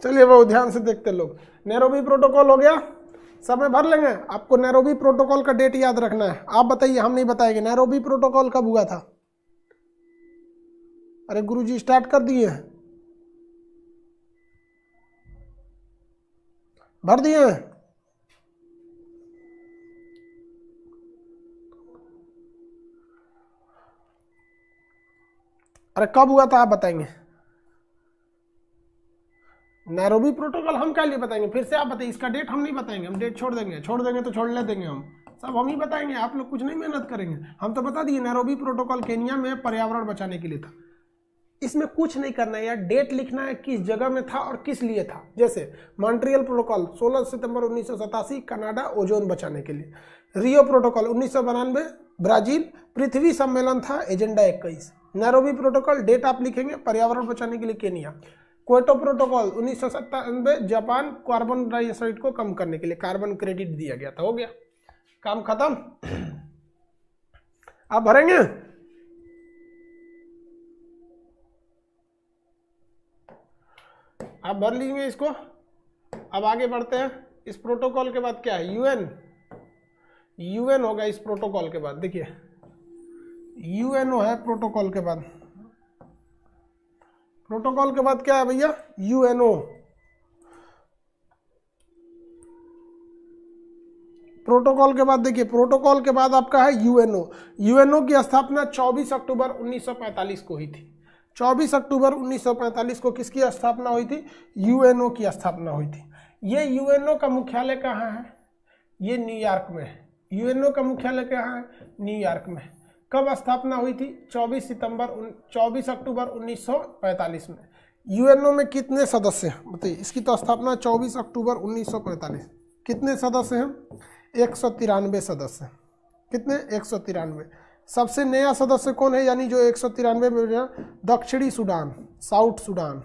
चलिए वो ध्यान से देखते लोग। नैरोबी प्रोटोकॉल हो गया, समय भर लेंगे। आपको नैरोबी प्रोटोकॉल का डेट याद रखना है। आप बताइए, हम नहीं बताएंगे। नैरोबी प्रोटोकॉल कब हुआ था? अरे गुरुजी स्टार्ट कर दिए हैं, भर दिए हैं। अरे कब हुआ था आप बताएंगे। नैरोबी प्रोटोकॉल हम क्या लिए बताएंगे, फिर से आप बताइए। इसका डेट हम नहीं बताएंगे, हम डेट छोड़ देंगे। छोड़ देंगे तो छोड़ ले देंगे, हम सब हम ही बताएंगे। आप लोग कुछ नहीं मेहनत करेंगे। हम तो बता दिए नैरोबी प्रोटोकॉल केन्या में पर्यावरण बचाने के लिए था। इसमें कुछ नहीं करना है यार, डेट लिखना है किस जगह में था और किस लिए था। जैसे मॉन्ट्रियल प्रोटोकॉल 16 सितंबर 1987 कनाडा, ओजोन बचाने के लिए। रियो प्रोटोकॉल 1992 ब्राजील, पृथ्वी सम्मेलन था, एजेंडा 21। नैरोबी प्रोटोकॉल डेट आप लिखेंगे, पर्यावरण बचाने के लिए Kenya. Kyoto protocol 1997 Japan, carbon dioxide को कम करने के लिए कार्बन क्रेडिट दिया गया था। हो गया काम खत्म। आप भरेंगे? आप भर लीजिए इसको। अब आगे बढ़ते हैं। इस प्रोटोकॉल के बाद क्या है? यूएन। यूएन होगा इस प्रोटोकॉल के बाद। देखिए यूएनओ है प्रोटोकॉल के बाद। प्रोटोकॉल के बाद क्या है भैया? यूएनओ। प्रोटोकॉल के बाद देखिए, प्रोटोकॉल के बाद आपका है यूएनओ। यूएनओ की स्थापना 24 अक्टूबर 1945 को हुई थी। 24 अक्टूबर 1945 को किसकी स्थापना हुई थी? यूएनओ की स्थापना हुई थी। ये यूएनओ का मुख्यालय कहाँ है? ये न्यूयॉर्क में है। यूएनओ का मुख्यालय कहाँ है? न्यूयॉर्क में। कब स्थापना हुई थी? 24 अक्टूबर 1945 में। यूएनओ में कितने सदस्य हैं बताइए? इसकी तो स्थापना 24 अक्टूबर 1945। कितने सदस्य हैं? 193 सदस्य। कितने? 193। सबसे नया सदस्य कौन है, यानी जो 193 में? दक्षिणी सूडान, साउथ सूडान।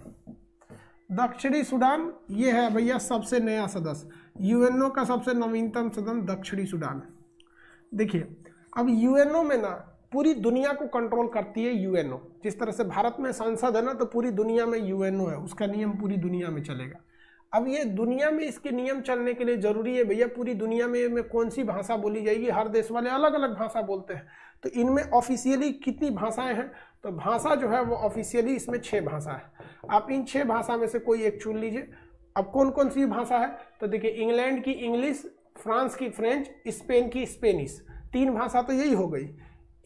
दक्षिणी सूडान ये है भैया सबसे नया सदस्य। यूएनओ का सबसे नवीनतम सदस्य दक्षिणी सूडान। देखिए अब यूएनओ में ना पूरी दुनिया को कंट्रोल करती है यूएनओ। जिस तरह से भारत में संसद है ना, तो पूरी दुनिया में यूएनओ है, उसका नियम पूरी दुनिया में चलेगा। अब ये दुनिया में इसके नियम चलने के लिए जरूरी है भैया पूरी दुनिया में कौन सी भाषा बोली जाएगी। हर देश वाले अलग अलग भाषा बोलते हैं, तो इनमें ऑफिशियली कितनी भाषाएं हैं? तो भाषा जो है वो ऑफिशियली इसमें 6 भाषा है। आप इन 6 भाषा में से कोई एक चुन लीजिए। अब कौन कौन सी भाषा है? तो देखिए इंग्लैंड की इंग्लिश, फ्रांस की फ्रेंच, स्पेन की स्पेनिश। 3 भाषा तो यही हो गई,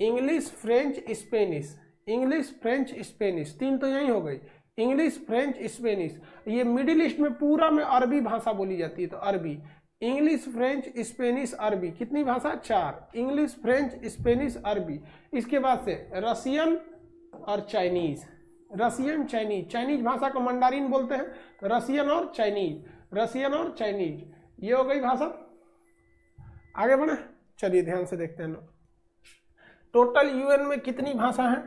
English French Spanish. English French Spanish 3 तो यही हो गई, इंग्लिश फ्रेंच स्पेनिश। ये मिडिल ईस्ट में पूरा में अरबी भाषा बोली जाती है, तो अरबी। इंग्लिश फ्रेंच स्पेनिश अरबी, कितनी भाषा? 4। इंग्लिश फ्रेंच स्पेनिश अरबी। इसके बाद से रसियन और चाइनीज। रसियन चाइनीज, चाइनीज भाषा को मंडारिन बोलते हैं, तो रसियन और चाइनीज, रसियन और चाइनीज ये हो गई भाषा। आगे बढ़े, चलिए ध्यान से देखते हैं लोग। टोटल यूएन में कितनी भाषा है?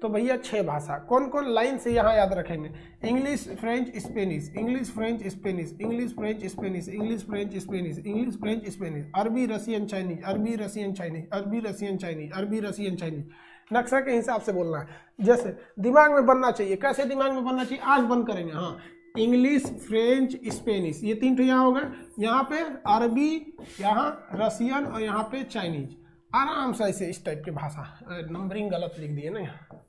तो भैया 6 भाषा। कौन कौन? लाइन से यहाँ याद रखेंगे। English French Spanish, English French Spanish, English French Spanish, English French Spanish, English French Spanish, अरबी रसियन चाइनीज, अरबी रसियन चाइनीज, अरबी रसियन चाइनीज, अरबी रसियन चाइनीज। नक्शा के हिसाब से बोलना है, जैसे दिमाग में बनना चाहिए। कैसे दिमाग में बनना चाहिए? आज बंद करेंगे। हाँ, इंग्लिश फ्रेंच स्पेनिश, ये 3 तो यहाँ हो गए। यहाँ पे अरबी, यहाँ रसियन और यहाँ पे चाइनीज। आराम से ऐसे इस टाइप की भाषा। नंबरिंग गलत लिख दिए ना यहाँ।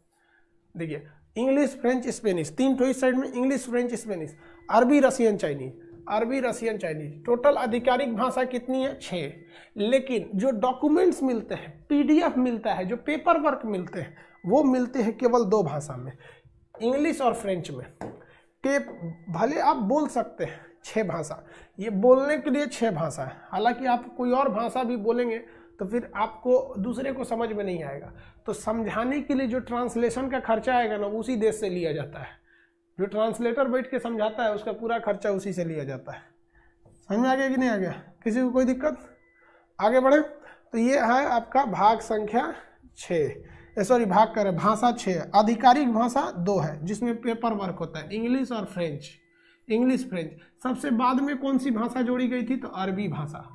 देखिए इंग्लिश फ्रेंच स्पेनिश 3 तो इस साइड में, इंग्लिश फ्रेंच स्पेनिश, अरबी रसियन चाइनीज, अरबी रसियन चाइनीज। टोटल आधिकारिक भाषा कितनी है? 6। लेकिन जो डॉक्यूमेंट्स मिलते हैं, पीडीएफ मिलता है, जो पेपर वर्क मिलते हैं, वो मिलते हैं केवल 2 भाषा में, इंग्लिश और फ्रेंच में। भले आप बोल सकते हैं 6 भाषा, ये बोलने के लिए 6 भाषा है। हालांकि आप कोई और भाषा भी बोलेंगे तो फिर आपको दूसरे को समझ में नहीं आएगा। तो समझाने के लिए जो ट्रांसलेशन का खर्चा आएगा ना, उसी देश से लिया जाता है। जो ट्रांसलेटर बैठ के समझाता है उसका पूरा खर्चा उसी से लिया जाता है। समझ में आ गया कि नहीं आ गया? किसी को कोई दिक्कत? आगे बढ़े। तो ये है आपका भाग संख्या 6, सॉरी भाग कर भाषा 6। आधिकारिक भाषा 2 है जिसमें पेपर वर्क होता है, इंग्लिश और फ्रेंच। English French. सबसे बाद में कौन सी भाषा जोड़ी गई थी? तो अरबी भाषा।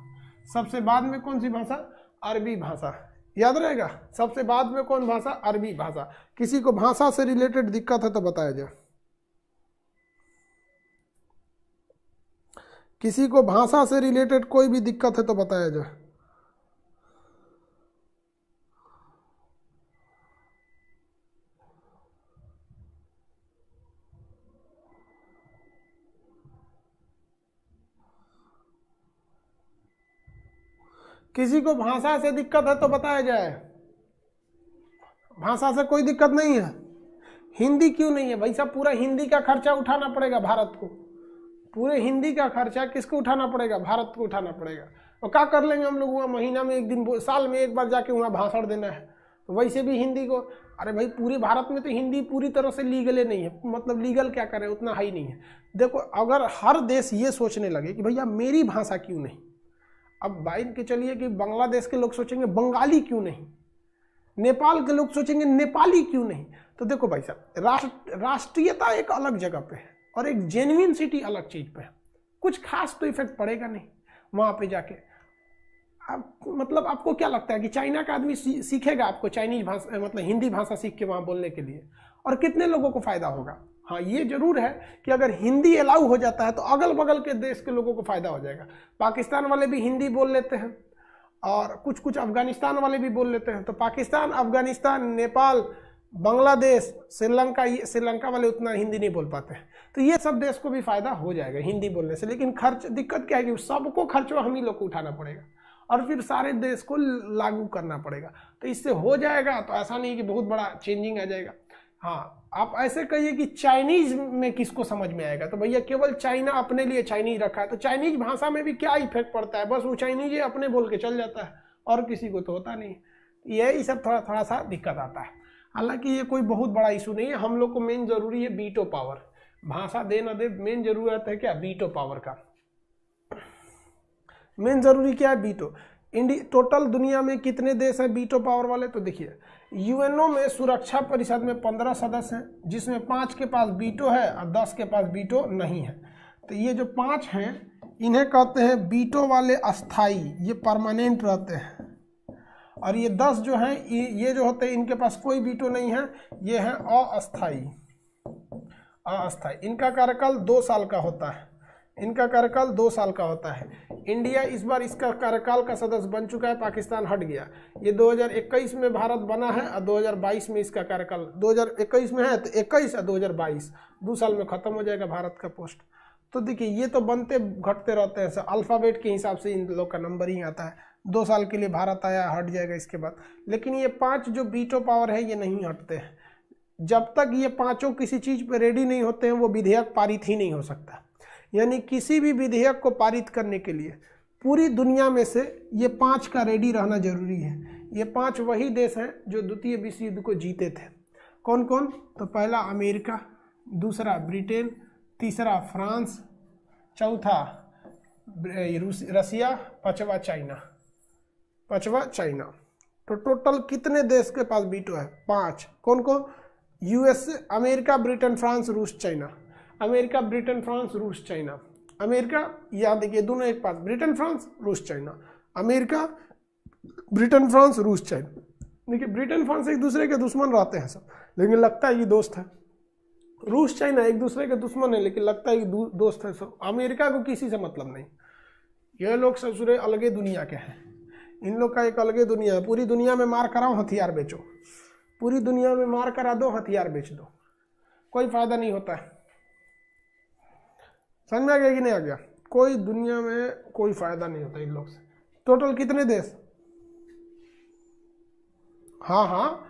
सबसे बाद में कौन सी भाषा? अरबी भाषा। याद रहेगा, सबसे बाद में कौन भाषा? अरबी भाषा। किसी को भाषा से रिलेटेड दिक्कत है तो बताया जाए। किसी को भाषा से रिलेटेड कोई भी दिक्कत है तो बताया जाए। किसी को भाषा से दिक्कत है तो बताया जाए। भाषा से कोई दिक्कत नहीं है। हिंदी क्यों नहीं है भाई साहब? पूरा हिंदी का खर्चा उठाना पड़ेगा भारत को। पूरे हिंदी का खर्चा किसको उठाना पड़ेगा? भारत को उठाना पड़ेगा। और क्या कर लेंगे हम लोग? वहाँ महीना में एक दिन, साल में एक बार जाके वहाँ भाषण देना है। तो वैसे भी हिंदी को, अरे भाई पूरे भारत में तो हिंदी पूरी तरह से लीगल नहीं है। मतलब लीगल क्या करें, उतना हाई नहीं है। देखो अगर हर देश ये सोचने लगे कि भैया मेरी भाषा क्यों नहीं, अब मान के चलिए कि बांग्लादेश के लोग सोचेंगे बंगाली क्यों नहीं, नेपाल के लोग सोचेंगे नेपाली क्यों नहीं। तो देखो भाई साहब, राष्ट्रीयता एक अलग जगह पे है और एक जेन्युइन सिटी अलग चीज पे है। कुछ खास तो इफेक्ट पड़ेगा नहीं वहां पे जाके। मतलब आपको क्या लगता है कि चाइना का आदमी सीखेगा आपको चाइनीज भाषा, मतलब हिंदी भाषा सीख के वहां बोलने के लिए? और कितने लोगों को फायदा होगा? हाँ ये जरूर है कि अगर हिंदी अलाउ हो जाता है तो अगल बगल के देश के लोगों को फायदा हो जाएगा। पाकिस्तान वाले भी हिंदी बोल लेते हैं और कुछ कुछ अफगानिस्तान वाले भी बोल लेते हैं। तो पाकिस्तान, अफगानिस्तान, नेपाल, बांग्लादेश, श्रीलंका वाले उतना हिंदी नहीं बोल पाते हैं। तो ये सब देश को भी फायदा हो जाएगा हिंदी बोलने से। लेकिन खर्च, दिक्कत क्या है कि सबको खर्चा हम ही लोग को उठाना पड़ेगा और फिर सारे देश को लागू करना पड़ेगा। तो इससे हो जाएगा तो ऐसा नहीं कि बहुत बड़ा चेंजिंग आ जाएगा। हाँ आप ऐसे कहिए कि चाइनीज में किसको समझ में आएगा? तो भैया केवल चाइना अपने लिए चाइनीज रखा है, तो चाइनीज भाषा में भी क्या इफेक्ट पड़ता है? बस वो चाइनीज ही अपने बोल के चल जाता है और किसी को तो होता नहीं। यही सब थोड़ा थोड़ा सा दिक्कत आता है। हालांकि ये कोई बहुत बड़ा इशू नहीं है। हम लोग को मेन जरूरी है वीटो पावर। भाषा दे न दे, मेन जरूरत है क्या? वीटो पावर का। मेन जरूरी क्या है? वीटो। टोटल दुनिया में कितने देश हैं वीटो पावर वाले? तो देखिए यूएनओ में सुरक्षा परिषद में 15 सदस्य हैं, जिसमें 5 के पास वीटो है और 10 के पास वीटो नहीं है। तो ये जो 5 हैं इन्हें कहते हैं वीटो वाले अस्थाई, ये परमानेंट रहते हैं। और ये 10 जो हैं ये जो होते हैं इनके पास कोई वीटो नहीं है, ये है अस्थाई। अस्थाई, इनका कार्यकाल 2 साल का होता है। इनका कार्यकाल 2 साल का होता है। इंडिया इस बार इसका कार्यकाल का सदस्य बन चुका है, पाकिस्तान हट गया। ये 2021 में भारत बना है और 2022 में इसका कार्यकाल, 2021 में है तो 21 और 2022 2 साल में खत्म हो जाएगा भारत का पोस्ट। तो देखिए ये तो बनते घटते रहते हैं, अल्फ़ाबेट के हिसाब से इन लोग का नंबर ही आता है। 2 साल के लिए भारत आया, हट जाएगा इसके बाद। लेकिन ये 5 जो वीटो पावर है ये नहीं हटते हैं। जब तक ये 5 किसी चीज़ पर रेडी नहीं होते हैं वो विधेयक पारित ही नहीं हो सकता। यानी किसी भी विधेयक को पारित करने के लिए पूरी दुनिया में से ये 5 का रेडी रहना जरूरी है। ये 5 वही देश हैं जो द्वितीय विश्व युद्ध को जीते थे। कौन कौन? तो पहला अमेरिका, दूसरा ब्रिटेन, तीसरा फ्रांस, चौथा रसिया, पांचवा चाइना। तो टोटल कितने देश के पास वीटो है? 5। कौन कौन? यूएसए, अमेरिका, ब्रिटेन, फ्रांस, रूस, चाइना। अमेरिका, ब्रिटेन, फ्रांस, रूस, चाइना। अमेरिका, यहाँ देखिए दोनों एक पास, ब्रिटेन, फ्रांस, रूस, चाइना। अमेरिका, ब्रिटेन, फ्रांस, रूस, चाइना। देखिए ब्रिटेन फ्रांस एक दूसरे के दुश्मन रहते हैं सब, लेकिन लगता है ये दोस्त है। रूस चाइना एक दूसरे के दुश्मन है लेकिन लगता है कि दोस्त है सब। अमेरिका को किसी से मतलब नहीं। ये लोग ससुरे अलगे दुनिया के हैं। इन लोग का एक अलगे दुनिया है। पूरी दुनिया में मार कराओ, हथियार बेचो। पूरी दुनिया में मार करा दो, हथियार बेच दो, कोई फायदा नहीं होता है। समझ में आ गया कि नहीं आ गया? कोई दुनिया में कोई फायदा नहीं होता इन लोग से। टोटल कितने देश? हाँ,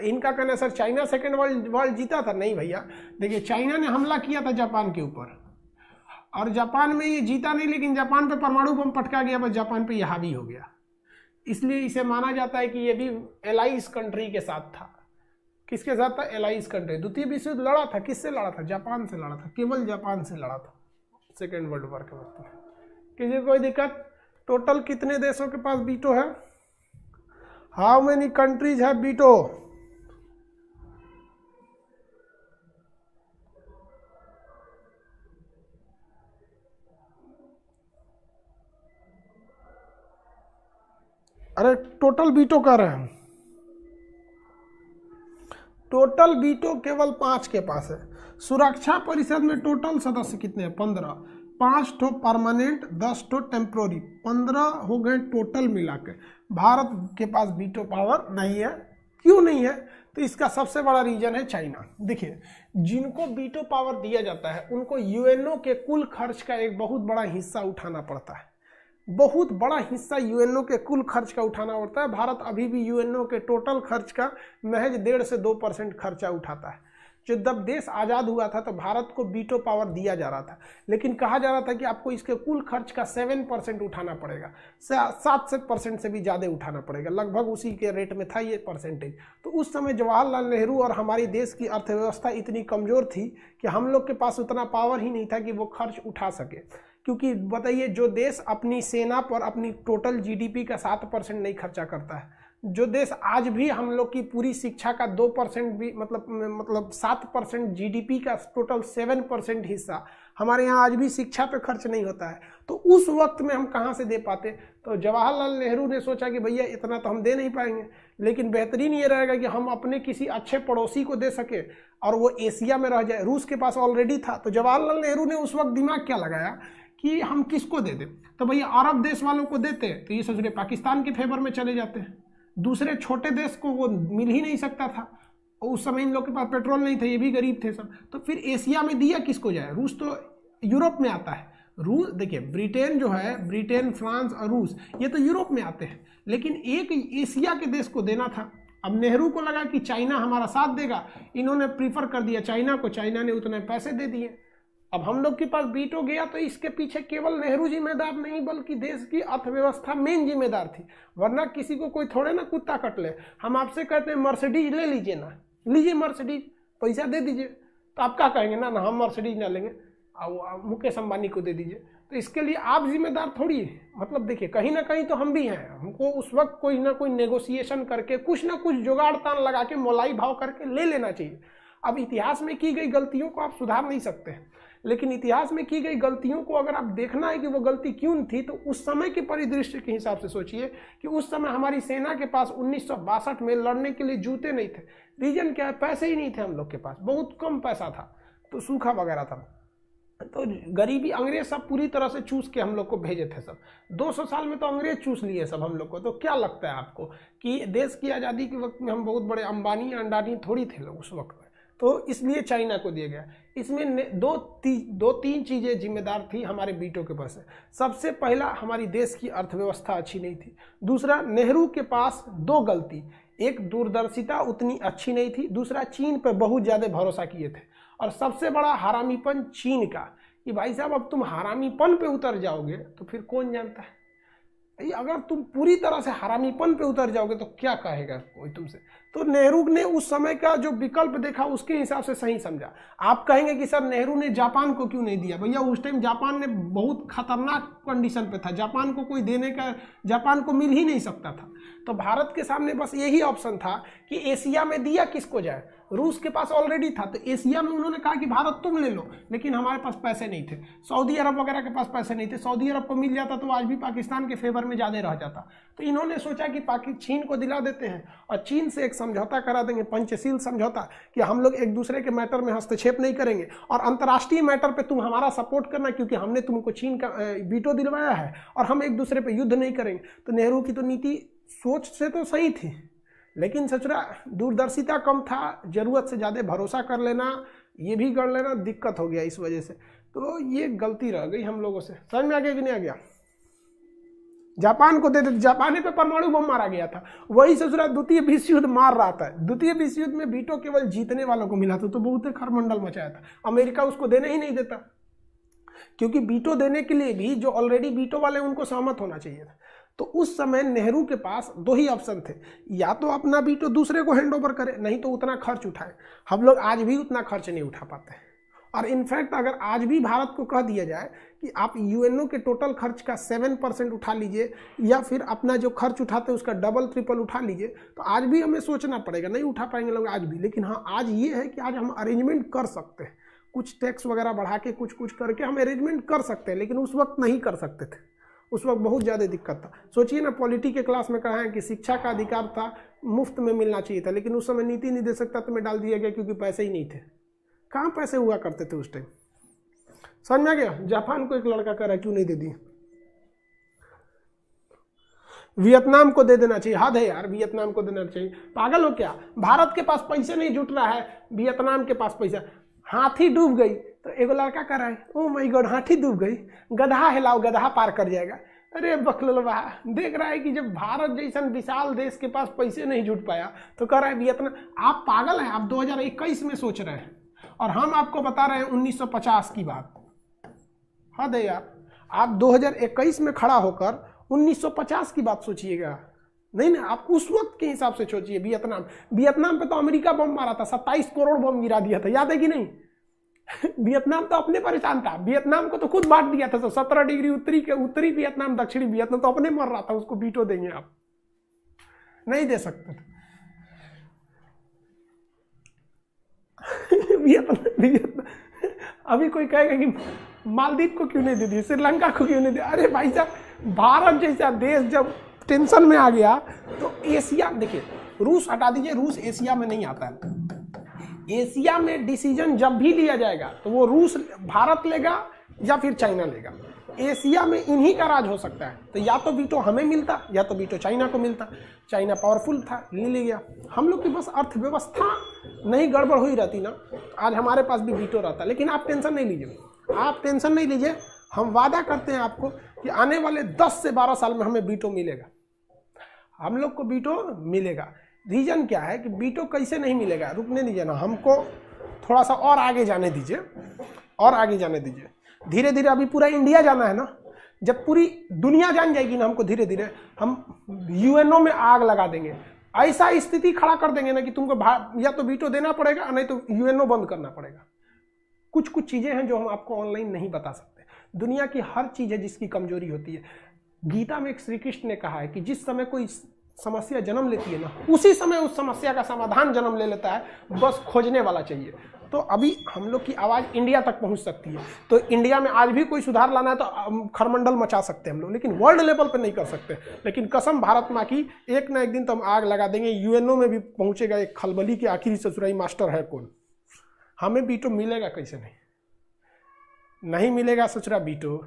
इनका कहना सर चाइना सेकेंड वर्ल्ड जीता था। नहीं भैया, देखिए चाइना ने हमला किया था जापान के ऊपर और जापान में ये जीता नहीं, लेकिन जापान पे परमाणु बम पटका गया, बस जापान पे ये हावी हो गया। इसलिए इसे माना जाता है कि ये भी एलाइज कंट्री के साथ था। किसके साथ था? Allies country. द्वितीय विश्व युद्ध लड़ा था, किससे लड़ा था? जापान से लड़ा था, केवल जापान से लड़ा था सेकेंड वर्ल्ड वॉर के वक्त में। किसी कोई दिक्कत? टोटल कितने देशों के पास वीटो है? How many countries have veto? अरे टोटल वीटो कर रहे हैं। टोटल वीटो केवल 5 के पास है। सुरक्षा परिषद में टोटल सदस्य कितने हैं? 15। 5 ठो परमानेंट, 10 ठो टेम्प्रोरी, 15 हो गए टोटल मिला के। भारत के पास वीटो पावर नहीं है। क्यों नहीं है? तो इसका सबसे बड़ा रीजन है चाइना। देखिए, जिनको वीटो पावर दिया जाता है उनको यूएनओ के कुल खर्च का एक बहुत बड़ा हिस्सा उठाना पड़ता है। बहुत बड़ा हिस्सा यूएनओ के कुल खर्च का उठाना पड़ता है। भारत अभी भी यूएनओ के टोटल खर्च का महज 1.5 से 2% खर्चा उठाता है। जब देश आज़ाद हुआ था तो भारत को वीटो पावर दिया जा रहा था, लेकिन कहा जा रहा था कि आपको इसके कुल खर्च का 7% उठाना पड़ेगा, 7% से भी ज़्यादा उठाना पड़ेगा। लगभग उसी के रेट में था ये परसेंटेज। तो उस समय जवाहरलाल नेहरू और हमारी देश की अर्थव्यवस्था इतनी कमज़ोर थी कि हम लोग के पास उतना पावर ही नहीं था कि वो खर्च उठा सके। क्योंकि बताइए, जो देश अपनी सेना पर अपनी टोटल जीडीपी का 7% नहीं खर्चा करता है, जो देश आज भी हम लोग की पूरी शिक्षा का 2% भी मतलब 7% जीडीपी का टोटल 7% हिस्सा हमारे यहाँ आज भी शिक्षा पे खर्च नहीं होता है, तो उस वक्त में हम कहाँ से दे पाते? तो जवाहरलाल नेहरू ने सोचा कि भैया इतना तो हम दे नहीं पाएंगे, लेकिन बेहतरीन ये रहेगा कि हम अपने किसी अच्छे पड़ोसी को दे सके और वो एशिया में रह जाए। रूस के पास ऑलरेडी था, तो जवाहरलाल नेहरू ने उस वक्त दिमाग क्या लगाया कि हम किसको दे दें? तो भैया अरब देश वालों को देते तो ये सोच रहे पाकिस्तान के फेवर में चले जाते हैं। दूसरे छोटे देश को वो मिल ही नहीं सकता था, और उस समय इन लोग के पास पेट्रोल नहीं था, ये भी गरीब थे सब। तो फिर एशिया में दिया किसको जाए? रूस तो यूरोप में आता है। रूस देखिए, ब्रिटेन जो है, ब्रिटेन, फ्रांस और रूस ये तो यूरोप में आते हैं, लेकिन एक एशिया के देश को देना था। अब नेहरू को लगा कि चाइना हमारा साथ देगा, इन्होंने प्रीफर कर दिया चाइना को, चाइना ने उतने पैसे दे दिए। अब हम लोग के पास वीटो गया तो इसके पीछे केवल नेहरू जिम्मेदार नहीं, बल्कि देश की अर्थव्यवस्था मेन जिम्मेदार थी। वरना किसी को कोई थोड़े ना कुत्ता कट ले। हम आपसे कहते हैं मर्सिडीज ले लीजिए ना, लीजिए मर्सिडीज, पैसा दे दीजिए, तो आप क्या कहेंगे? ना ना, हम मर्सिडीज ना लेंगे, मुकेश अंबानी को दे दीजिए। तो इसके लिए आप जिम्मेदार थोड़ी है। मतलब देखिए, कहीं ना कहीं तो हम भी हैं। हमको उस वक्त कोई ना कोई नेगोशिएशन करके, कुछ ना कुछ जुगाड़ तान लगा के, मोलाई भाव करके ले लेना चाहिए। अब इतिहास में की गई गलतियों को आप सुधार नहीं सकते, लेकिन इतिहास में की गई गलतियों को अगर आप देखना है कि वो गलती क्यों थी, तो उस समय के परिदृश्य के हिसाब से सोचिए कि उस समय हमारी सेना के पास 1962 में लड़ने के लिए जूते नहीं थे। रीजन क्या है? पैसे ही नहीं थे हम लोग के पास, बहुत कम पैसा था, तो सूखा वगैरह था, तो गरीबी, अंग्रेज सब पूरी तरह से चूस के हम लोग को भेजे थे सब। 200 साल में तो अंग्रेज चूस लिए सब हम लोग को। तो क्या लगता है आपको कि देश की आज़ादी के वक्त में हम बहुत बड़े अंबानी अंडानी थोड़ी थे लोग उस वक्त में? तो इसलिए चाइना को दिया गया। इसमें दो तीन चीज़ें जिम्मेदार थी हमारे वीटो के पास। सबसे पहला, हमारी देश की अर्थव्यवस्था अच्छी नहीं थी। दूसरा, नेहरू के पास 2 गलती, एक दूरदर्शिता उतनी अच्छी नहीं थी, दूसरा चीन पर बहुत ज़्यादा भरोसा किए थे, और सबसे बड़ा हरामीपन चीन का, कि भाई साहब अब तुम हरामीपन पे उतर जाओगे तो फिर कौन जानता है, अगर तुम पूरी तरह से हरामीपन पे उतर जाओगे तो क्या कहेगा कोई तुमसे। तो नेहरू ने उस समय का जो विकल्प देखा उसके हिसाब से सही समझा। आप कहेंगे कि सर नेहरू ने जापान को क्यों नहीं दिया? भैया उस टाइम जापान ने बहुत खतरनाक कंडीशन पे था, जापान को कोई देने का, जापान को मिल ही नहीं सकता था। तो भारत के सामने बस यही ऑप्शन था कि एशिया में दिया किसको जाए। रूस के पास ऑलरेडी था, तो एशिया में उन्होंने कहा कि भारत तुम ले लो, लेकिन हमारे पास पैसे नहीं थे। सऊदी अरब वगैरह के पास पैसे नहीं थे, सऊदी अरब को मिल जाता तो आज भी पाकिस्तान के फेवर में ज़्यादा रह जाता। तो इन्होंने सोचा कि चीन को दिला देते हैं और चीन से एक समझौता करा देंगे, पंचशील समझौता, कि हम लोग एक दूसरे के मैटर में हस्तक्षेप नहीं करेंगे और अंतर्राष्ट्रीय मैटर पे तुम हमारा सपोर्ट करना, क्योंकि हमने तुमको चीन का वीटो दिलवाया है, और हम एक दूसरे पे युद्ध नहीं करेंगे। तो नेहरू की तो नीति सोच से तो सही थी, लेकिन सचरा दूरदर्शिता कम था, जरूरत से ज़्यादा भरोसा कर लेना, ये भी कर लेना, दिक्कत हो गया इस वजह से। तो ये गलती रह गई हम लोगों से। समझ में आ गया कि नहीं आ गया? जापान को दे देते, जापान पे परमाणु बम मारा गया था, वही ससुरा द्वितीय विश्व युद्ध मार रहा था। द्वितीय विश्व युद्ध में वीटो केवल जीतने वालों को मिला था, तो बहुत खरमंडल मचाया था। अमेरिका उसको देने ही नहीं देता, क्योंकि वीटो देने के लिए भी जो ऑलरेडी वीटो वाले उनको सहमत होना चाहिए था। तो उस समय नेहरू के पास 2 ही ऑप्शन थे, या तो अपना वीटो दूसरे को हैंड ओवर करे, नहीं तो उतना खर्च उठाए। हम लोग आज भी उतना खर्च नहीं उठा पाते हैं। और इनफैक्ट अगर आज भी भारत को कह दिया जाए कि आप यूएनओ के टोटल खर्च का 7% उठा लीजिए, या फिर अपना जो खर्च उठाते हैं उसका डबल ट्रिपल उठा लीजिए, तो आज भी हमें सोचना पड़ेगा, नहीं उठा पाएंगे लोग आज भी। लेकिन हाँ, आज ये है कि आज हम अरेंजमेंट कर सकते हैं, कुछ टैक्स वगैरह बढ़ा के कुछ करके हम अरेंजमेंट कर सकते हैं, लेकिन उस वक्त नहीं कर सकते थे। उस वक्त बहुत ज़्यादा दिक्कत था। सोचिए ना, पॉलिटी के क्लास में कहा है कि शिक्षा का अधिकार था, मुफ्त में मिलना चाहिए था, लेकिन उस समय नीति निर्देशक तत्व में डाल दिया गया क्योंकि पैसे ही नहीं थे। कहाँ पैसे हुआ करते थे उस टाइम? समझ में आ गया? जापान को एक लड़का कह रहा है क्यों नहीं दे दी, वियतनाम को दे देना चाहिए। हद है यार, वियतनाम को देना चाहिए, पागल हो क्या? भारत के पास पैसे नहीं जुट रहा है, वियतनाम के पास पैसा। हाथी डूब गई तो एगो लड़का कह रहा है ओ माय गॉड हाथी डूब गई, गधा हिलाओ गधा पार कर जाएगा। अरे बकलवा, देख रहा है कि जब भारत जैसा विशाल देश के पास पैसे नहीं जुट पाया तो कह रहा है वियतनाम। आप पागल हैं, आप 2021 में सोच रहे हैं और हम आपको बता रहे हैं 1950 की बात। हद है यार, आप 2021 में खड़ा होकर 1950 की बात सोचिएगा। नहीं ना, आप उस वक्त के हिसाब से सोचिए। वियतनाम पे तो अमेरिका बम मारा था, 27 करोड़ बम गिरा दिया था, याद है कि नहीं? वियतनाम तो अपने परेशान था, वियतनाम को तो खुद बांट दिया था। तो 17 डिग्री उत्तरी वियतनाम, दक्षिणी वियतनाम तो अपने मर रहा था, उसको वीटो देंगे आप? नहीं दे सकते। वियतनाम अभी कोई कहेगा कि मालदीव को क्यों नहीं दे दी, श्रीलंका को क्यों नहीं दी? अरे भाई साहब, भारत जैसा देश जब टेंशन में आ गया तो एशिया, देखिए रूस हटा दीजिए, रूस एशिया में नहीं आता है। एशिया में डिसीजन जब भी लिया जाएगा तो वो रूस, भारत लेगा या फिर चाइना लेगा। एशिया में इन्हीं का राज हो सकता है। तो या तो वीटो हमें मिलता या तो वीटो चाइना को मिलता। चाइना पावरफुल था, ले गया। हम लोग की बस अर्थव्यवस्था नहीं गड़बड़ हुई रहती ना, आज हमारे पास भी वीटो रहता। लेकिन आप टेंशन नहीं लीजिए, आप टेंशन नहीं लीजिए, हम वादा करते हैं आपको कि आने वाले 10 से 12 साल में हमें वीटो मिलेगा, हम लोग को वीटो मिलेगा। रीजन क्या है कि वीटो कैसे नहीं मिलेगा, रुकने दीजिए ना, हमको थोड़ा सा और आगे जाने दीजिए, और आगे जाने दीजिए। धीरे धीरे अभी पूरा इंडिया जाना है ना, जब पूरी दुनिया जान जाएगी ना हमको, धीरे धीरे हम यूएनओ में आग लगा देंगे। ऐसा स्थिति खड़ा कर देंगे ना कि तुमको या तो वीटो देना पड़ेगा नहीं तो यूएनओ बंद करना पड़ेगा। कुछ चीजें हैं जो हम आपको ऑनलाइन नहीं बता सकते। दुनिया की हर चीज है जिसकी कमजोरी होती है। गीता में एक श्री कृष्ण ने कहा है कि जिस समय कोई समस्या जन्म लेती है ना, उसी समय उस समस्या का समाधान जन्म ले लेता है, बस खोजने वाला चाहिए। तो अभी हम लोग की आवाज़ इंडिया तक पहुंच सकती है। तो इंडिया में आज भी कोई सुधार लाना है तो खरमंडल मचा सकते हैं हम लोग, लेकिन वर्ल्ड लेवल पे नहीं कर सकते। लेकिन कसम भारत माँ की, एक ना एक दिन तो हम आग लगा देंगे। यूएनओ में भी पहुंचेगा एक खलबली की आखिरी ससुराई मास्टर है कौन। हमें वीटो मिलेगा कैसे नहीं मिलेगा ससुरा वीटो,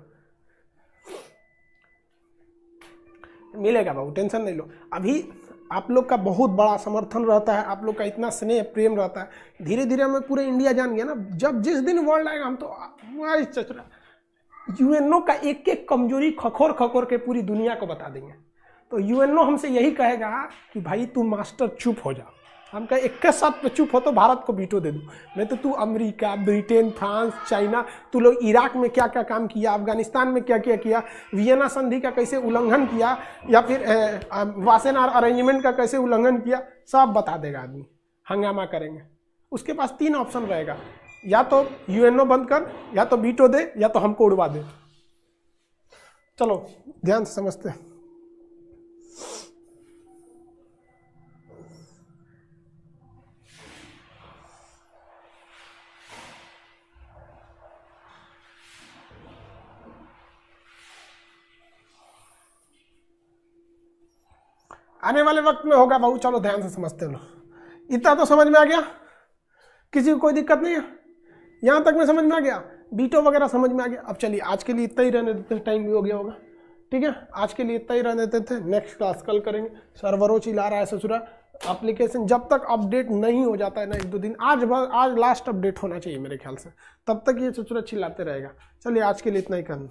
मिलेगा बाबू, टेंशन नहीं लो। अभी आप लोग का बहुत बड़ा समर्थन रहता है, आप लोग का इतना स्नेह प्रेम रहता है। धीरे धीरे हमें पूरे इंडिया जान गया ना, जब जिस दिन वर्ल्ड आएगा हम तो यूएनओ का एक एक कमजोरी खखोर खखोर के पूरी दुनिया को बता देंगे। तो यूएनओ हमसे यही कहेगा कि भाई तू मास्टर चुप हो जा। हम कहे 21 साथ पे चुप हो तो भारत को वीटो दे दूँ, नहीं तो तू अमेरिका, ब्रिटेन, फ्रांस, चाइना, तू लोग इराक में क्या क्या काम किया, अफगानिस्तान में क्या क्या किया, वियना संधि का कैसे उल्लंघन किया, या फिर वासेनार अरेंजमेंट का कैसे उल्लंघन किया, सब बता देगा आदमी। हंगामा करेंगे। उसके पास 3 ऑप्शन रहेगा, या तो यूएनओ बंद कर, या तो वीटो दे, या तो हमको उड़वा दे। चलो ध्यान से समझते हैं। आने वाले वक्त में होगा बाबू, चलो ध्यान से समझते हो। इतना तो समझ में आ गया, किसी को कोई दिक्कत नहीं है? यहाँ तक में समझ में आ गया, वीटो वगैरह समझ में आ गया। अब चलिए आज के लिए इतना ही रहने देते हैं, टाइम भी हो गया होगा। ठीक है, आज के लिए इतना ही रहने देते थे, नेक्स्ट क्लास कल करेंगे। सर्वरों चिल्ला रहा है ससुरा, एप्लीकेशन जब तक अपडेट नहीं हो जाता है ना, 1-2 दिन, आज लास्ट अपडेट होना चाहिए मेरे ख्याल से, तब तक ये ससुरा चिल्लाते रहेगा। चलिए आज के लिए इतना ही करना।